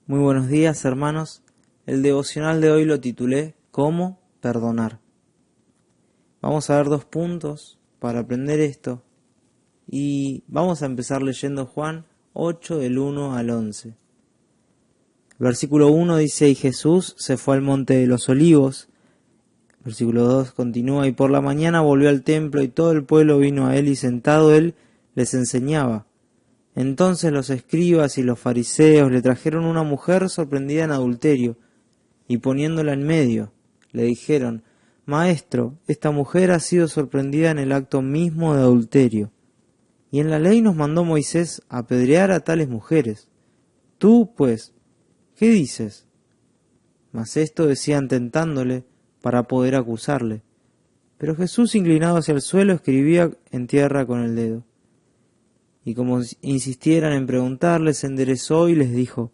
Muy buenos días, hermanos. El devocional de hoy lo titulé ¿Cómo perdonar? Vamos a ver 2 puntos para aprender esto y vamos a empezar leyendo Juan 8 del 1 al 11. Versículo 1 dice: y Jesús se fue al monte de los olivos. Versículo 2 continúa: y por la mañana volvió al templo y todo el pueblo vino a él y sentado él les enseñaba. Entonces los escribas y los fariseos le trajeron una mujer sorprendida en adulterio, y poniéndola en medio, le dijeron: Maestro, esta mujer ha sido sorprendida en el acto mismo de adulterio, y en la ley nos mandó Moisés apedrear a tales mujeres. Tú, pues, ¿qué dices? Mas esto decían tentándole para poder acusarle. Pero Jesús, inclinado hacia el suelo, escribía en tierra con el dedo. Y como insistieran en preguntarle, se enderezó y les dijo: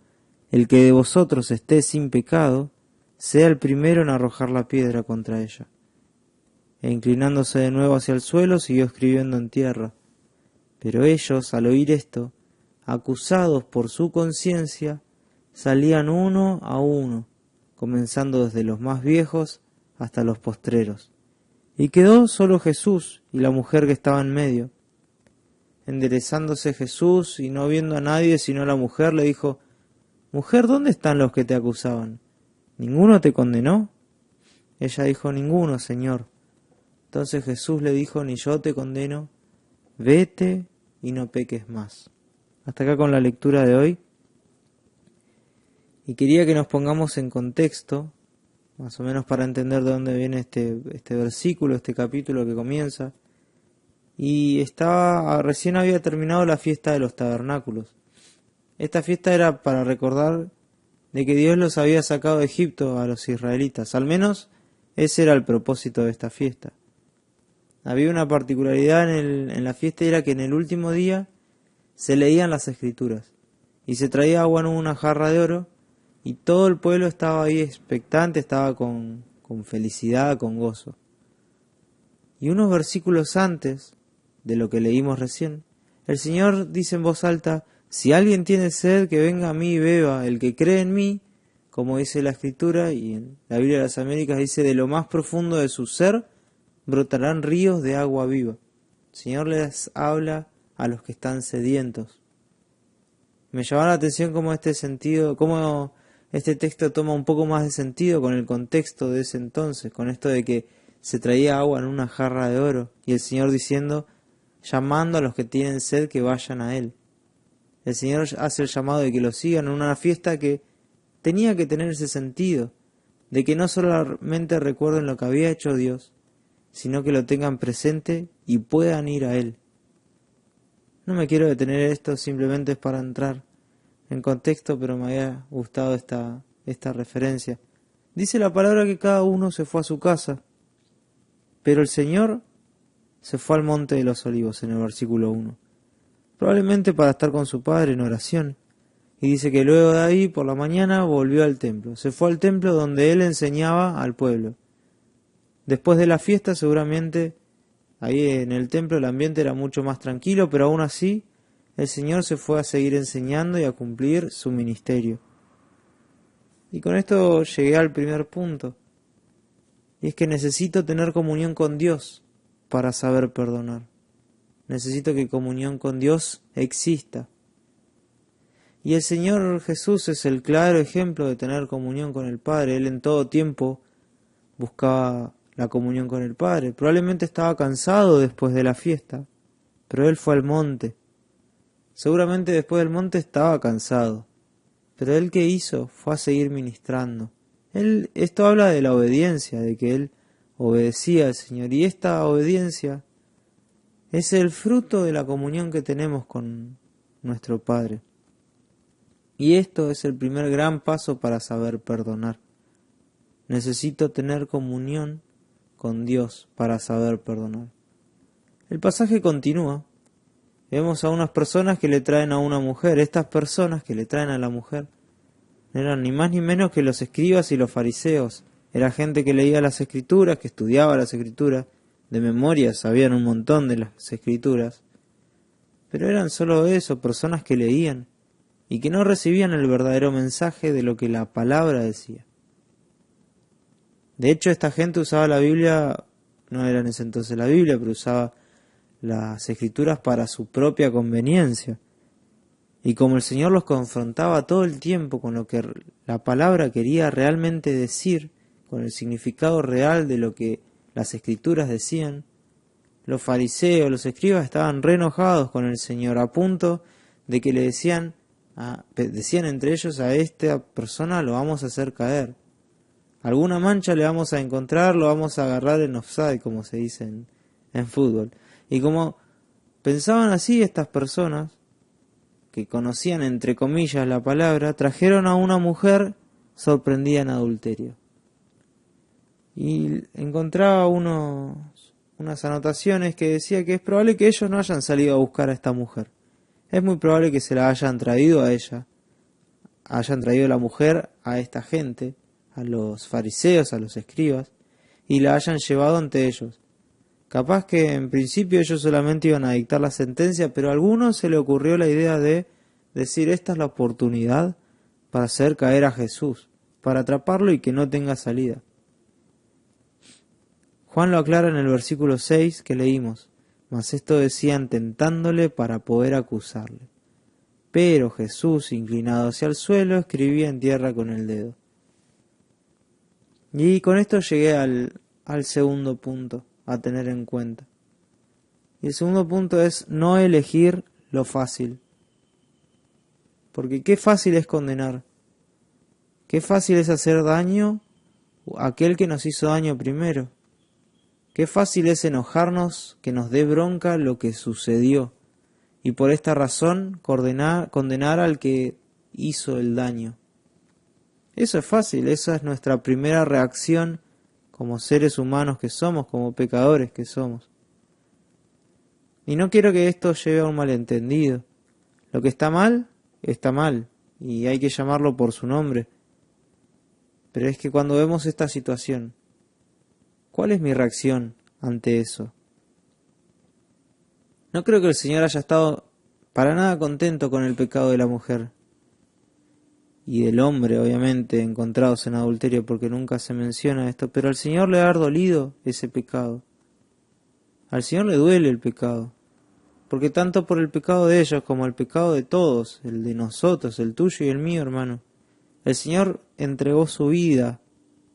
el que de vosotros esté sin pecado, sea el primero en arrojar la piedra contra ella. E inclinándose de nuevo hacia el suelo, siguió escribiendo en tierra. Pero ellos, al oír esto, acusados por su conciencia, salían uno a uno, comenzando desde los más viejos hasta los postreros. Y quedó solo Jesús y la mujer que estaba en medio. Enderezándose Jesús y no viendo a nadie sino a la mujer, le dijo: Mujer, ¿dónde están los que te acusaban? ¿Ninguno te condenó? Ella dijo: Ninguno, Señor. Entonces Jesús le dijo: Ni yo te condeno, vete y no peques más. Hasta acá con la lectura de hoy. Y quería que nos pongamos en contexto, más o menos para entender de dónde viene este versículo, este capítulo que comienza. Y recién había terminado la fiesta de los tabernáculos. Esta fiesta era para recordar de que Dios los había sacado de Egipto a los israelitas. Al menos ese era el propósito de esta fiesta. Había una particularidad en la fiesta, y era que en el último día se leían las escrituras y se traía agua en una jarra de oro, y todo el pueblo estaba ahí expectante, estaba con felicidad, con gozo. Y unos versículos antes de lo que leímos recién, el Señor dice en voz alta: si alguien tiene sed, que venga a mí y beba. El que cree en mí, como dice la Escritura, y en la Biblia de las Américas dice: de lo más profundo de su ser brotarán ríos de agua viva. El Señor les habla a los que están sedientos. Me llamó la atención cómo este texto toma un poco más de sentido con el contexto de ese entonces, con esto de que se traía agua en una jarra de oro, y el Señor llamando a los que tienen sed que vayan a Él. El Señor hace el llamado de que lo sigan en una fiesta que tenía que tener ese sentido, de que no solamente recuerden lo que había hecho Dios, sino que lo tengan presente y puedan ir a Él. No me quiero detener en esto, simplemente es para entrar en contexto, pero me había gustado esta referencia. Dice la palabra que cada uno se fue a su casa, pero el Señor se fue al monte de los olivos en el versículo 1. Probablemente para estar con su Padre en oración. Y dice que luego de ahí, por la mañana, volvió al templo. Se fue al templo donde él enseñaba al pueblo. Después de la fiesta, seguramente, ahí en el templo el ambiente era mucho más tranquilo, pero aún así, el Señor se fue a seguir enseñando y a cumplir su ministerio. Y con esto llegué al primer punto. Y es que necesito tener comunión con Dios para saber perdonar. Necesito que comunión con Dios exista. Y el Señor Jesús es el claro ejemplo de tener comunión con el Padre. Él en todo tiempo buscaba la comunión con el Padre. Probablemente estaba cansado después de la fiesta, pero Él fue al monte. Seguramente después del monte estaba cansado, pero Él, ¿qué hizo? Fue a seguir ministrando. Esto habla de la obediencia, de que Él obedecía al Señor. Y esta obediencia es el fruto de la comunión que tenemos con nuestro Padre. Y esto es el primer gran paso para saber perdonar. Necesito tener comunión con Dios para saber perdonar. El pasaje continúa. Vemos a unas personas que le traen a una mujer. Estas personas que le traen a la mujer no eran ni más ni menos que los escribas y los fariseos. Era gente que leía las escrituras, que estudiaba las escrituras. De memoria sabían un montón de las escrituras. Pero eran solo eso, personas que leían. y que no recibían el verdadero mensaje de lo que la palabra decía. De hecho, esta gente usaba la Biblia, no era en ese entonces la Biblia, pero usaba las escrituras para su propia conveniencia. Y como el Señor los confrontaba todo el tiempo con lo que la palabra quería realmente decir, con el significado real de lo que las escrituras decían, los fariseos, los escribas estaban re enojados con el Señor, a punto de que le decían entre ellos: a esta persona lo vamos a hacer caer. Alguna mancha le vamos a encontrar, lo vamos a agarrar en offside, como se dice en fútbol. Y como pensaban así estas personas, que conocían entre comillas la palabra, trajeron a una mujer sorprendida en adulterio. Y encontraba unas anotaciones que decía que es probable que ellos no hayan salido a buscar a esta mujer. Es muy probable que se la hayan traído a ella, hayan traído la mujer a esta gente, a los fariseos, a los escribas, y la hayan llevado ante ellos. Capaz que en principio ellos solamente iban a dictar la sentencia, pero a algunos se le ocurrió la idea de decir: esta es la oportunidad para hacer caer a Jesús, para atraparlo y que no tenga salida. Juan lo aclara en el versículo 6 que leímos: mas esto decían tentándole para poder acusarle. Pero Jesús, inclinado hacia el suelo, escribía en tierra con el dedo. Y con esto llegué al segundo punto a tener en cuenta. Y el segundo punto es no elegir lo fácil. Porque qué fácil es condenar. Qué fácil es hacer daño a aquel que nos hizo daño primero. Qué fácil es enojarnos, que nos dé bronca lo que sucedió. Y por esta razón condenar al que hizo el daño. Eso es fácil, esa es nuestra primera reacción como seres humanos que somos, como pecadores que somos. Y no quiero que esto lleve a un malentendido. Lo que está mal, y hay que llamarlo por su nombre. Pero es que cuando vemos esta situación, ¿cuál es mi reacción ante eso? No creo que el Señor haya estado para nada contento con el pecado de la mujer y del hombre, obviamente, encontrados en adulterio, porque nunca se menciona esto, pero al Señor le ha dolido ese pecado. Al Señor le duele el pecado, porque tanto por el pecado de ellos como el pecado de todos, el de nosotros, el tuyo y el mío, hermano, el Señor entregó su vida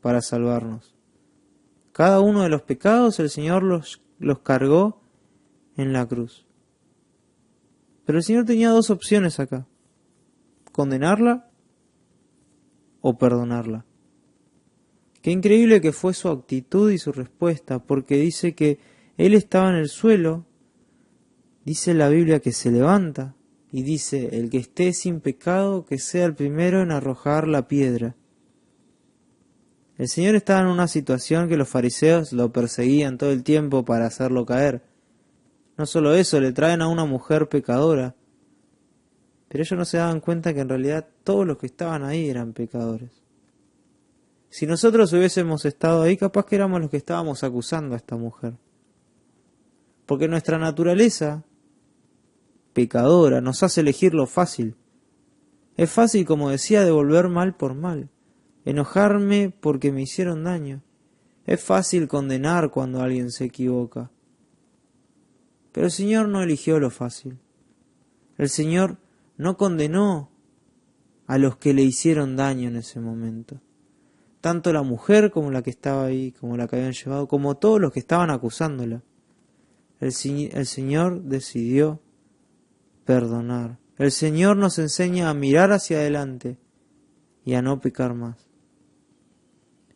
para salvarnos. Cada uno de los pecados el Señor los cargó en la cruz. Pero el Señor tenía dos opciones acá: condenarla o perdonarla. Qué increíble que fue su actitud y su respuesta, porque dice que él estaba en el suelo, dice la Biblia que se levanta y dice: el que esté sin pecado, que sea el primero en arrojar la piedra. El Señor estaba en una situación que los fariseos lo perseguían todo el tiempo para hacerlo caer. No solo eso, le traen a una mujer pecadora. Pero ellos no se daban cuenta que en realidad todos los que estaban ahí eran pecadores. Si nosotros hubiésemos estado ahí, capaz que éramos los que estábamos acusando a esta mujer. Porque nuestra naturaleza pecadora nos hace elegir lo fácil. Es fácil, como decía, devolver mal por mal. Enojarme porque me hicieron daño. Es fácil condenar cuando alguien se equivoca. Pero el Señor no eligió lo fácil. El Señor no condenó a los que le hicieron daño en ese momento. Tanto la mujer como la que estaba ahí, como la que habían llevado, como todos los que estaban acusándola. El Señor decidió perdonar. El Señor nos enseña a mirar hacia adelante y a no pecar más.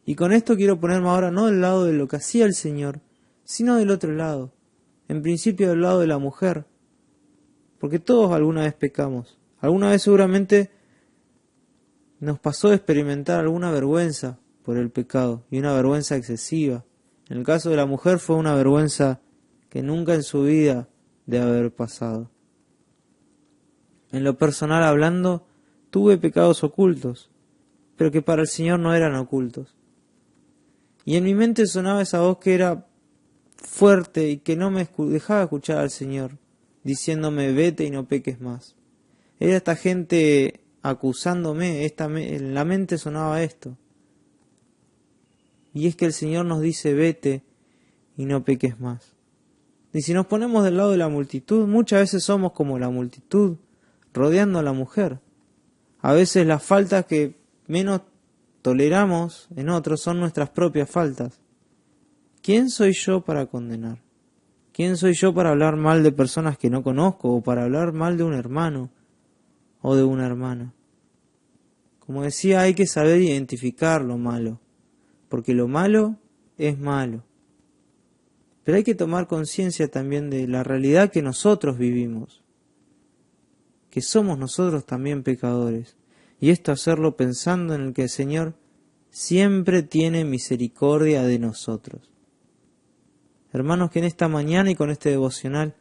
Y con esto quiero ponerme ahora no del lado de lo que hacía el Señor, sino del otro lado. En principio del lado de la mujer. Porque todos alguna vez pecamos. Alguna vez seguramente nos pasó a experimentar alguna vergüenza por el pecado, y una vergüenza excesiva. En el caso de la mujer fue una vergüenza que nunca en su vida debe haber pasado. En lo personal hablando, tuve pecados ocultos, pero que para el Señor no eran ocultos. Y en mi mente sonaba esa voz que era fuerte y que no me dejaba escuchar al Señor, diciéndome: vete y no peques más. Era esta gente acusándome, en la mente sonaba esto. Y es que el Señor nos dice, vete y no peques más. Y si nos ponemos del lado de la multitud, muchas veces somos como la multitud, rodeando a la mujer. A veces las faltas que menos toleramos en otros son nuestras propias faltas. ¿Quién soy yo para condenar? ¿Quién soy yo para hablar mal de personas que no conozco o para hablar mal de un hermano o de una hermana? Como decía, hay que saber identificar lo malo, porque lo malo es malo. Pero hay que tomar conciencia también de la realidad que nosotros vivimos, que somos nosotros también pecadores, y esto hacerlo pensando en el que el Señor siempre tiene misericordia de nosotros. Hermanos, que en esta mañana y con este devocional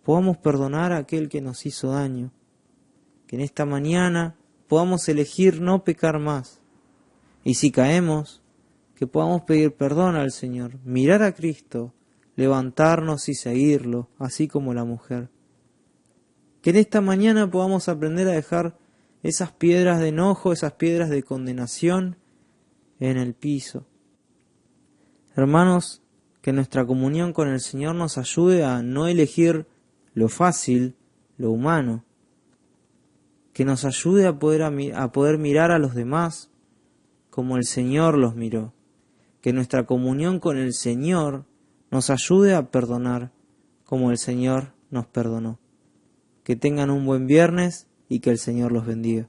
podamos perdonar a aquel que nos hizo daño, que en esta mañana podamos elegir no pecar más, y si caemos, que podamos pedir perdón al Señor, mirar a Cristo, levantarnos y seguirlo, así como la mujer. Que en esta mañana podamos aprender a dejar esas piedras de enojo, esas piedras de condenación en el piso. Hermanos, que nuestra comunión con el Señor nos ayude a no elegir lo fácil, lo humano. Que nos ayude a poder mirar a los demás como el Señor los miró. Que nuestra comunión con el Señor nos ayude a perdonar como el Señor nos perdonó. Que tengan un buen viernes y que el Señor los bendiga.